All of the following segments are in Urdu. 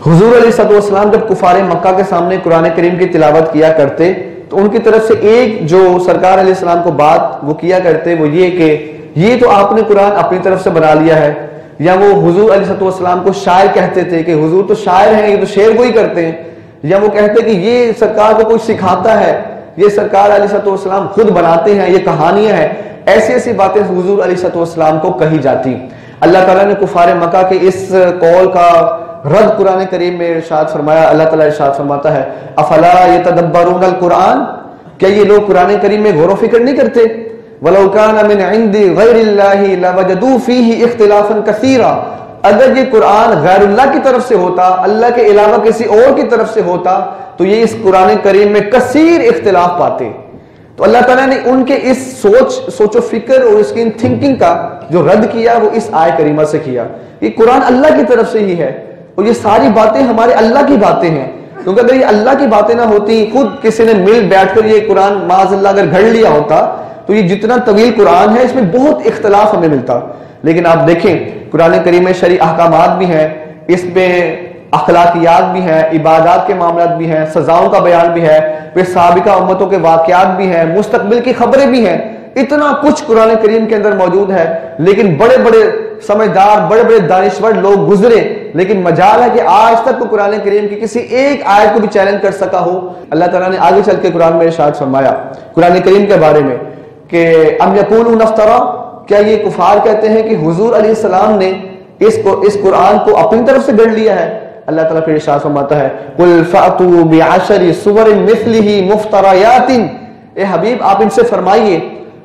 حضور علیہ السلام جب کفار مکہ کے سامنے قرآن کریم کی تلاوت کیا کرتے تو ان کی طرف سے ایک جو سرکار علیہ السلام کو بات وہ کیا کرتے وہ یہ کہ یہ تو آپ نے قرآن اپنی طرف سے بنا لیا ہے، یا وہ حضور علیہ السلام کو شاعر کہتے تھے کہ حضور تو شاعر ہیں، یہ تو شعر گوئی کرتے ہیں، یا وہ کہتے کہ یہ سرکار کو کچھ سکھاتا ہے، یہ سرکار علیہ السلام خود بناتے ہیں، یہ کہانیاں ہیں. ایسی ایسی باتیں حضور علیہ السلام کو کہی جاتی. اللہ تعالیٰ نے کفار مکہ کے اس قول کا رد قرآن کریم میں ارشاد فرمایا. اللہ تعالیٰ ارشاد فرماتا ہے افلا یتدبرون القرآن، کیا یہ لوگ قرآن کریم میں غور و فکر نہیں کرتے؟ وَلَوْ كَانَ مِنْ عِنْدِ غَيْرِ اللَّهِ لَوَجَدُوا فِيهِ اخْتِلَافًا كَثِيرًا، اگر یہ قرآن غیر اللہ کی طرف سے ہوتا، اللہ کے علاوہ کسی اور کی طرف سے ہوتا تو یہ اس قرآن کریم میں کثیر اختلاف پاتے. تو اللہ تعالیٰ نے ان کے اس سوچ و فکر اور اس کی تھنکنگ کا جو رد کیا وہ اس آیت کریمہ سے کیا. یہ قرآن اللہ کی طرف سے ہی ہے اور یہ ساری باتیں ہمارے اللہ کی باتیں ہیں، کیونکہ اگر یہ اللہ کی باتیں نہ ہوتی، خود کسی نے مل بیٹھ کر یہ قرآن معاذ اللہ اگر گھڑ لیا ہوتا تو یہ جتنا طویل قرآن ہے اس میں بہت اختلاف ہمیں ملتا. لیکن آپ دیکھیں قرآن کریم میں شرعی احکامات بھی ہیں، اس میں اخلاقیات بھی ہیں، عبادات کے معاملات بھی ہیں، سزاؤں کا بیان بھی ہے، پھر سابقہ امتوں کے واقعات بھی ہیں، مستقبل کی خبریں بھی ہیں. اتنا کچھ قرآن کریم کے اندر موجود ہے. لیکن بڑے بڑے سمجھدار، بڑے بڑے دانشور لوگ گزرے، لیکن مجال ہے کہ آج تک تو قرآن کریم کی کسی ایک آیت کو بھی چیلنج کر سکا ہو. اللہ تعالیٰ نے آگے چل کے قرآن میں ارشاد فرمایا قرآن کریم کے بارے میں کہ ام یقولون افترا، کیا یہ کفار کہتے ہیں کہ حضور علیہ السلام نے اس قرآن کو اپنی طرف سے گڑھ لیا ہے. اللہ تعالیٰ پھر ارشاد فرماتا ہے قل فأتوا بعشر سور مثلہ مفتریات، اے حبیب آپ ان سے فرمائیے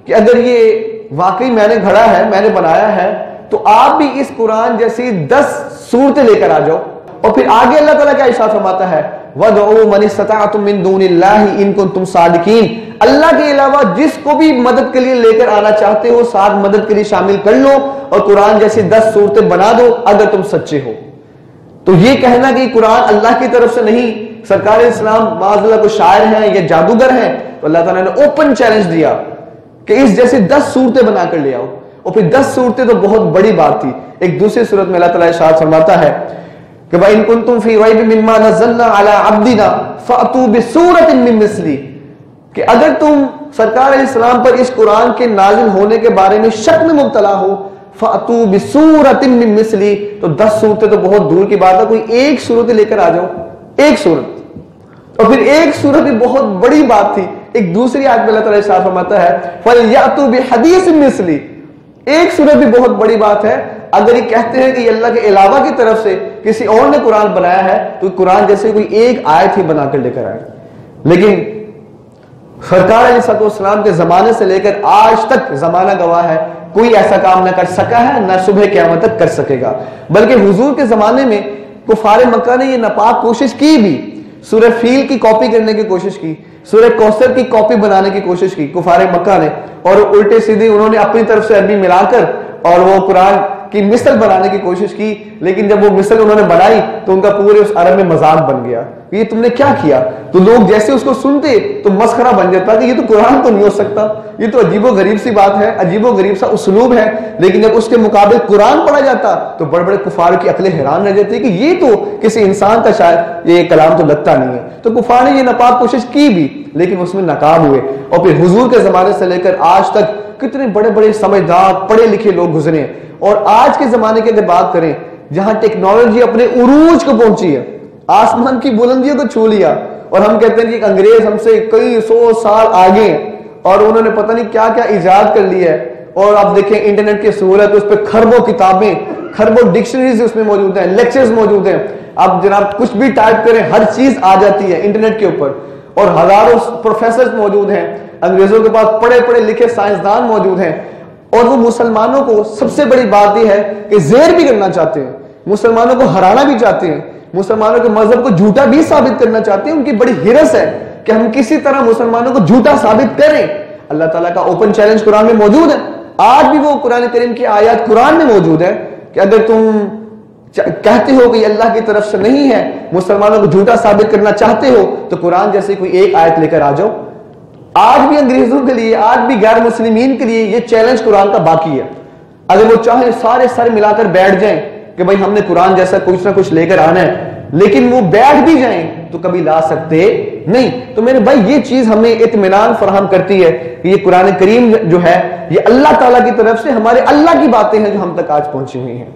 کہ اگر یہ واقعی میں نے گھڑا ہے، میں نے بنایا ہے، تو آپ بھی اس قرآن جیسی 10 صورتیں لے کر آ جاؤ. اور پھر آگے اللہ تعالیٰ کیا ارشاد فرماتا ہے وَدْعُوا مَنِ اسْتَطَعْتُم مِّن دُونِ اللَّهِ إِن كُنتُمْ صَادِقِينَ، اللہ کے علاوہ جس کو بھی مدد کے لیے لے کر آنا چاہتے ہو ساتھ مدد کے لیے شامل کر لو اور قرآن جیسی 10 صورتیں بنا دو اگر تم سچے ہو. تو یہ کہنا کہ قرآن اللہ کی طرف سے نہیں، سرکار اسلام معاذ اللہ کو شاعر ہیں یا جادوگر ہیں، تو اللہ تعالیٰ نے اوپن چیلنج دیا کہ اس جیسی 10 صورتیں بنا کر لے آؤ. اور پھر 10 صورتیں تو بہت بڑی بات تھی. ایک دوسری صورت میں اللہ تعالیٰ ارشاد فرماتا ہے کہ وَإِن كُنتُمْ فِي رَيْبٍ مِّمَّا نَزَّلْنَا عَلَىٰ عَبْدِنَا فَأْتُوا بِسُورَةٍ مِّن مِّثْلِهِ، کہ اگر تم سرکار علیہ السلام پر اس قرآن کے نازل ہونے کے بارے میں شک میں مبتلا ہو فَأْتُوا بِسُورَةٍ مِّن مِّثْلِهِ، تو 10 صورتیں تو بہت دور کی بات ہے، کوئی ایک صورت لے کر آ جاؤ، ایک صورت. اور پھر ایک صورت بھی بہت بڑی بات تھی. ایک دوسری آیت میں اللہ تعالیٰ ارشاد فرماتا ہے فَلْيَأْتُوا بِحَدِيثٍ مِّثْلِهِ، ایک صورت بھی بہت بڑی بات ہے. اگر یہ کہتے ہیں کہ یہ اللہ کے علاوہ کی طرف سے کسی اور نے قرآن بنایا ہے تو قرآن جیسے کوئی ایک آیت ہی بنا کر لے کر آئے. لیکن سرکار علیہ السلام کے زمانے سے لے کر آج تک زمانہ گواہ ہے کوئی ایسا کام نہ کر سکا ہے، نہ صبح قیامت تک کر سکے گا. بلکہ حضور کے زمانے میں کفار مکہ نے یہ ناپاک کوشش کی بھی، سورہ فیل کی کاپی کرنے کی کوشش کی، سورہ کوثر کی کاپی بنانے کی کوشش کی کفار مکہ نے، اور الٹے سیدھے انہوں نے اپنی طرف سے عربی ملا کر اور وہ قرآن کی مثل بنانے کی کوشش کی. لیکن جب وہ مثل انہوں نے بنائی تو ان کا پورے اس عرب میں مذاق بن گیا کہ یہ تم نے کیا کیا. تو لوگ جیسے اس کو سنتے تو مسخرہ بن جاتا کہ یہ تو قرآن تو نہیں ہو سکتا، یہ تو عجیب و غریب سی بات ہے، عجیب و غریب سا اسلوب ہے. لیکن جب اس کے مقابل قرآن پڑھا جاتا تو بڑے بڑے کفار کی عقلیں حیران رہ جاتی کہ یہ تو کسی انسان کا شاید یہ کلام تو لگتا نہیں ہے. تو کفار نے یہ ناپاک کوشش کی بھی لیکن اس میں ناکام ہوئے. اور پھر حضور کے زمانے سے لے کر آج تک کتنے بڑے بڑے سمجھدار پڑھے لکھے لوگ گزرے ہیں. اور آج کے زمانے کی اگر بات کریں جہاں ٹیکنالوجی اپنے عروج کو پہنچی ہے، آسمان کی بلندیوں کو چھو لیا، اور ہم کہتے ہیں کہ انگریز ہم سے کئی 100 سال آگے ہیں اور انہوں نے پتہ نہیں کیا کیا ایجاد کر لیا ہے. اور آپ دیکھیں انٹرنیٹ کی سہولت، اس پہ خربوں کتابیں، خربوں ڈکشنریز اس میں موجود ہیں، لیکچرز موجود ہیں. آپ جناب کچھ بھی ٹائپ کریں ہر چیز آ جاتی ہے انٹرنیٹ کے اوپر، اور ہزاروں پروفیسرز موجود ہیں. انگریزوں کے پاس پڑھے پڑھے لکھے سائنسدان موجود ہیں. اور وہ مسلمانوں کو سب سے بڑی بات یہ ہے کہ زیر بھی کرنا چاہتے ہیں، مسلمانوں کو ہرانا بھی چاہتے ہیں، مسلمانوں کے مذہب کو جھوٹا بھی ثابت کرنا چاہتے ہیں. ان کی بڑی ہرس ہے کہ ہم کسی طرح مسلمانوں کو جھوٹا ثابت کریں. اللہ تعالیٰ کا اوپن چیلنج قرآن میں موجود ہے. آج بھی وہ قرآن کریم کی آیات قرآن میں موجود ہے کہ اگر تم کہتے ہو کہ یہ اللہ کی طرف سے نہیں ہے، مسلمانوں کو جھوٹا ثابت کرنا چاہتے ہو، تو قرآن جیسے کوئی ایک آیت لے کر آ جاؤ. آج بھی انگریزوں کے لیے، آج بھی غیر مسلمین کے لیے یہ چیلنج قرآن کا باقی ہے. اگر وہ چاہیں سارے سر ملا کر بیٹھ جائیں کہ بھائی ہم نے قرآن جیسا کچھ نہ کچھ لے کر آنا ہے، لیکن وہ بیٹھ بھی جائیں تو کبھی لا سکتے نہیں. تو میرے بھائی یہ چیز ہمیں اطمینان فراہم کرتی ہے کہ یہ قرآن کریم جو ہے یہ اللہ تعالیٰ کی طرف سے ہمارے اللہ کی باتیں ہیں جو ہم تک آج پہنچی ہوئی ہیں.